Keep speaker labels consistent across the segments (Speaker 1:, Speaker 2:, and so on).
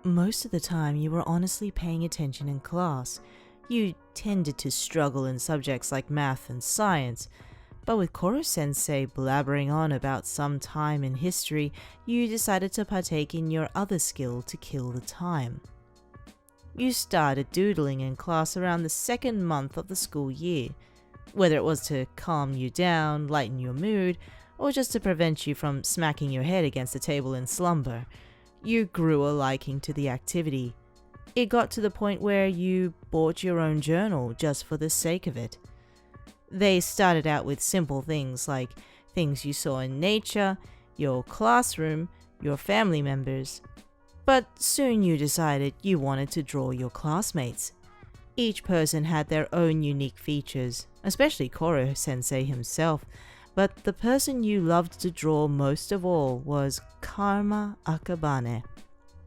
Speaker 1: Most of the time you were honestly paying attention in class. You tended to struggle in subjects like math and science, but with Koro-sensei blabbering on about some time in history, you decided to partake in your other skill to kill the time. You started doodling in class around the second month of the school year, whether it was to calm you down, lighten your mood, or just to prevent you from smacking your head against the table in slumber. You grew a liking to the activity. It got to the point where you bought your own journal just for the sake of it. They started out with simple things like things you saw in nature, your classroom, your family members. But soon you decided you wanted to draw your classmates. Each person had their own unique features, especially Koro-sensei himself, but the person you loved to draw most of all was Karma Akabane.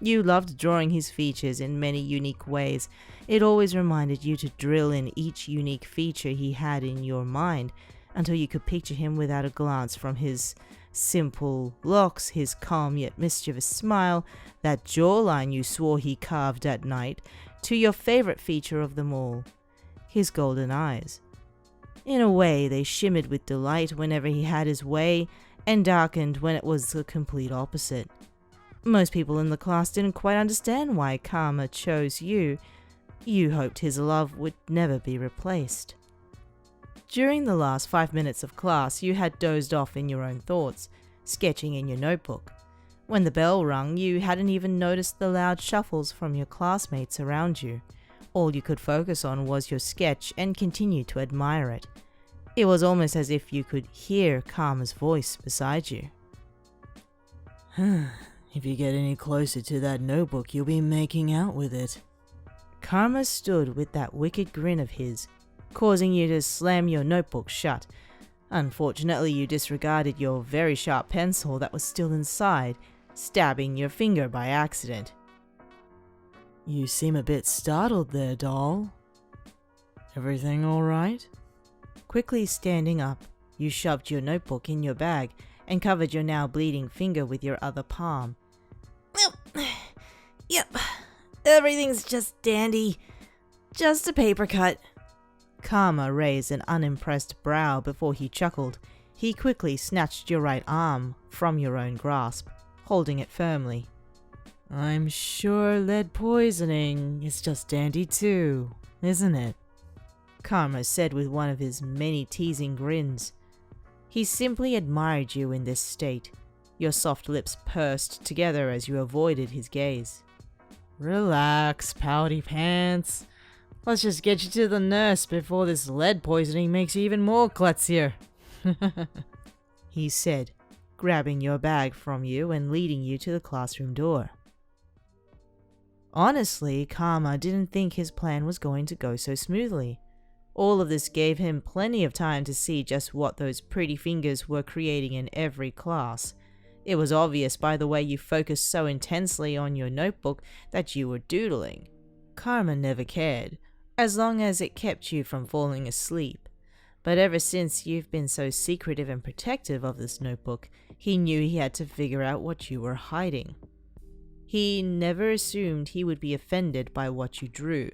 Speaker 1: You loved drawing his features in many unique ways. It always reminded you to drill in each unique feature he had in your mind until you could picture him without a glance, from his simple locks, his calm yet mischievous smile, that jawline you swore he carved at night, to your favorite feature of them all, his golden eyes. In a way, they shimmered with delight whenever he had his way, and darkened when it was the complete opposite. Most people in the class didn't quite understand why Karma chose you. You hoped his love would never be replaced. During the last 5 minutes of class, you had dozed off in your own thoughts, sketching in your notebook. When the bell rung, you hadn't even noticed the loud shuffles from your classmates around you. All you could focus on was your sketch and continue to admire it. It was almost as if you could hear Karma's voice beside you.
Speaker 2: If you get any closer to that notebook, you'll be making out with it.
Speaker 1: Karma stood with that wicked grin of his, causing you to slam your notebook shut. Unfortunately, you disregarded your very sharp pencil that was still inside, stabbing your finger by accident.
Speaker 2: You seem a bit startled there, doll. Everything all right?
Speaker 1: Quickly standing up, you shoved your notebook in your bag and covered your now bleeding finger with your other palm. Yep, everything's just dandy. Just a paper cut. Karma raised an unimpressed brow before he chuckled. He quickly snatched your right arm from your own grasp, holding it firmly.
Speaker 2: I'm sure lead poisoning is just dandy too, isn't it?
Speaker 1: Karma said with one of his many teasing grins. He simply admired you in this state. Your soft lips pursed together as you avoided his gaze.
Speaker 2: Relax, pouty pants. Let's just get you to the nurse before this lead poisoning makes you even more klutzier.
Speaker 1: He said, grabbing your bag from you and leading you to the classroom door. Honestly, Karma didn't think his plan was going to go so smoothly. All of this gave him plenty of time to see just what those pretty fingers were creating in every class. It was obvious by the way you focused so intensely on your notebook that you were doodling. Karma never cared, as long as it kept you from falling asleep. But ever since you've been so secretive and protective of this notebook, he knew he had to figure out what you were hiding. He never assumed he would be offended by what you drew.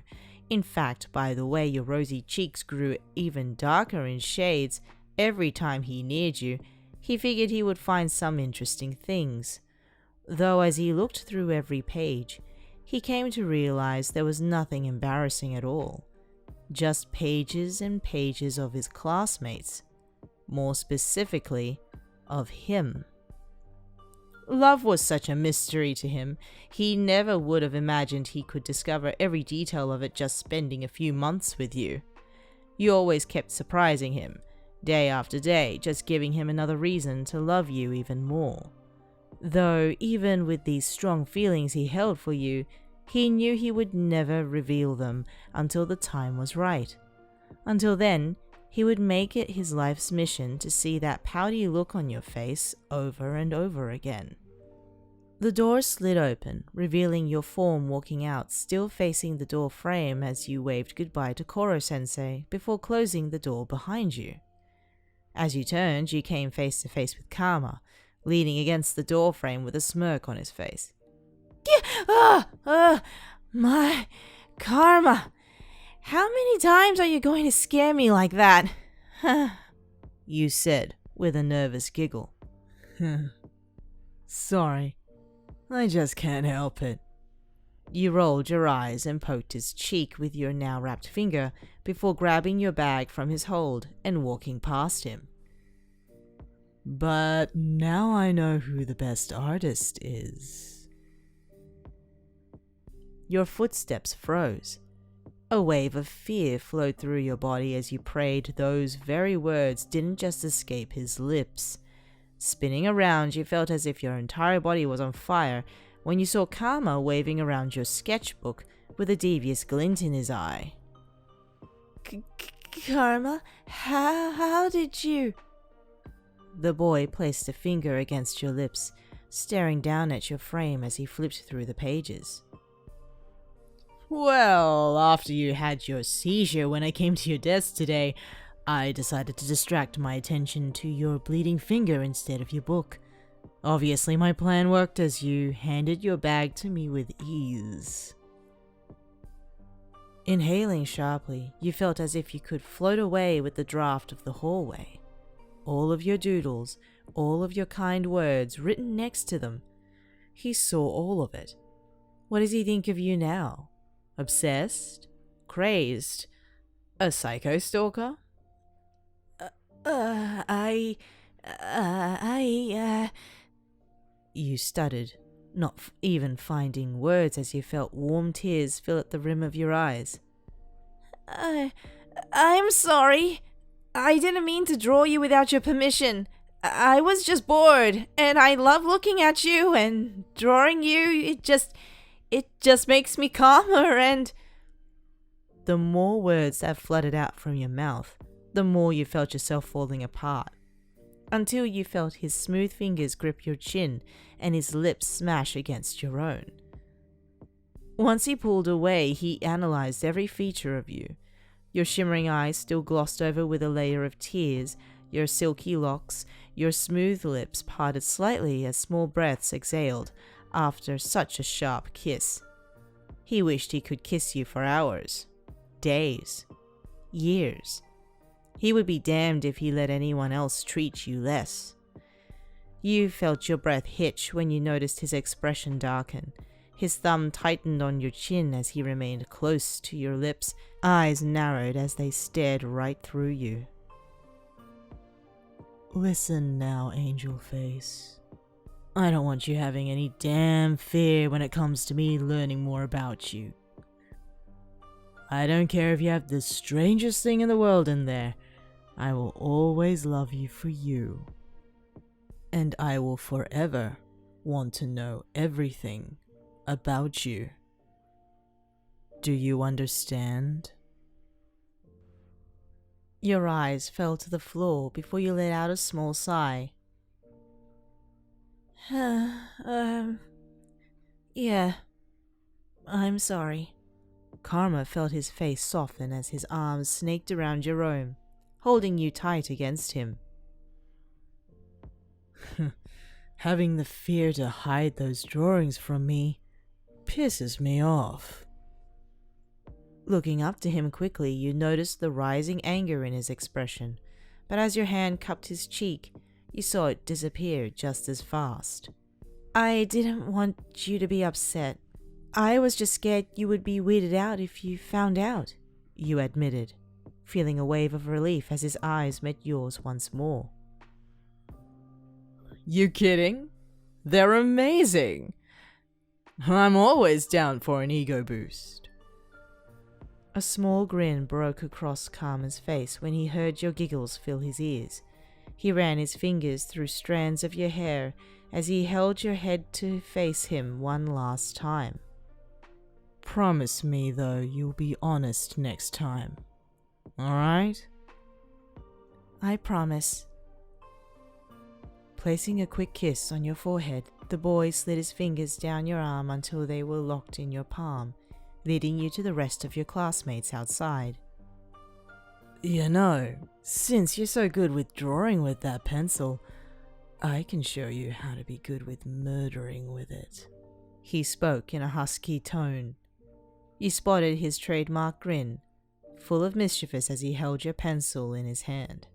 Speaker 1: In fact, by the way your rosy cheeks grew even darker in shades every time he neared you, he figured he would find some interesting things. Though as he looked through every page, he came to realize there was nothing embarrassing at all. Just pages and pages of his classmates. More specifically, of him. Love was such a mystery to him. He never would have imagined he could discover every detail of it just spending a few months with you. You always kept surprising him, day after day, just giving him another reason to love you even more. Though, even with these strong feelings he held for you, he knew he would never reveal them until the time was right. Until then, he would make it his life's mission to see that pouty look on your face over and over again. The door slid open, revealing your form walking out, still facing the door frame as you waved goodbye to Koro-sensei before closing the door behind you. As you turned, you came face to face with Karma, leaning against the door frame with a smirk on his face. My karma. How many times are you going to scare me like that? You said with a nervous giggle.
Speaker 2: Sorry, I just can't help it.
Speaker 1: You rolled your eyes and poked his cheek with your now wrapped finger before grabbing your bag from his hold and walking past him.
Speaker 2: But now I know who the best artist is.
Speaker 1: Your footsteps froze. A wave of fear flowed through your body as you prayed those very words didn't just escape his lips. Spinning around, you felt as if your entire body was on fire when you saw Karma waving around your sketchbook with a devious glint in his eye. Karma, how did you... The boy placed a finger against your lips, staring down at your frame as he flipped through the pages.
Speaker 2: Well, after you had your seizure when I came to your desk today, I decided to distract my attention to your bleeding finger instead of your book. Obviously, my plan worked as you handed your bag to me with ease.
Speaker 1: Inhaling sharply, you felt as if you could float away with the draft of the hallway. All of your doodles, all of your kind words written next to them. He saw all of it. What does he think of you now? Obsessed? Crazed? A psycho stalker? You stuttered, not even finding words as you felt warm tears fill at the rim of your eyes. I'm sorry. I didn't mean to draw you without your permission. I was just bored, and I love looking at you and drawing you. It just makes me calmer and... The more words that flooded out from your mouth, the more you felt yourself falling apart. Until you felt his smooth fingers grip your chin and his lips smash against your own. Once he pulled away, he analyzed every feature of you. Your shimmering eyes still glossed over with a layer of tears, your silky locks, your smooth lips parted slightly as small breaths exhaled after such a sharp kiss. He wished he could kiss you for hours, days, years. He would be damned if he let anyone else treat you less. You felt your breath hitch when you noticed his expression darken. His thumb tightened on your chin as he remained close to your lips, eyes narrowed as they stared right through you.
Speaker 2: Listen now, Angel Face. I don't want you having any damn fear when it comes to me learning more about you. I don't care if you have the strangest thing in the world in there. I will always love you for you. And I will forever want to know everything about you. Do you understand?
Speaker 1: Your eyes fell to the floor before you let out a small sigh. Yeah. I'm sorry. Karma felt his face soften as his arms snaked around your own, holding you tight against him.
Speaker 2: Having the fear to hide those drawings from me pisses me off.
Speaker 1: Looking up to him quickly, you noticed the rising anger in his expression, but as your hand cupped his cheek, you saw it disappear just as fast. I didn't want you to be upset. I was just scared you would be weirded out if you found out, you admitted, feeling a wave of relief as his eyes met yours once more.
Speaker 2: You kidding? They're amazing! I'm always down for an ego boost.
Speaker 1: A small grin broke across Karma's face when he heard your giggles fill his ears. He ran his fingers through strands of your hair as he held your head to face him one last time.
Speaker 2: Promise me, though, you'll be honest next time. Alright?
Speaker 1: I promise. Placing a quick kiss on your forehead, the boy slid his fingers down your arm until they were locked in your palm, leading you to the rest of your classmates outside.
Speaker 2: You know, since you're so good with drawing with that pencil, I can show you how to be good with murdering with it.
Speaker 1: He spoke in a husky tone. You spotted his trademark grin, full of mischievous as he held your pencil in his hand.